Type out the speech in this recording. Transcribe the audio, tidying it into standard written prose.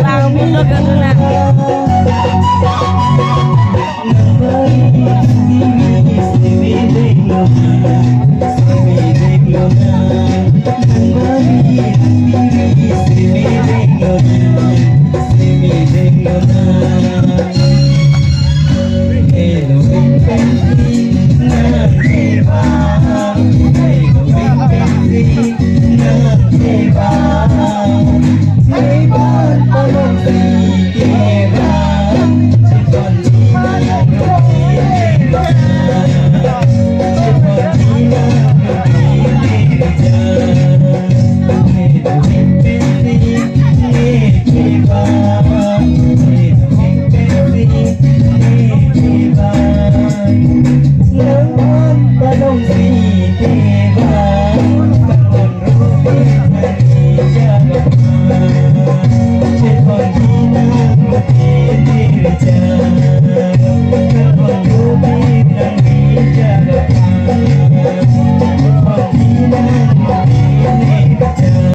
Lang mundo ka na. Hãy subscribe cho kênh Ghiền Mì Gõ để không bỏ lỡ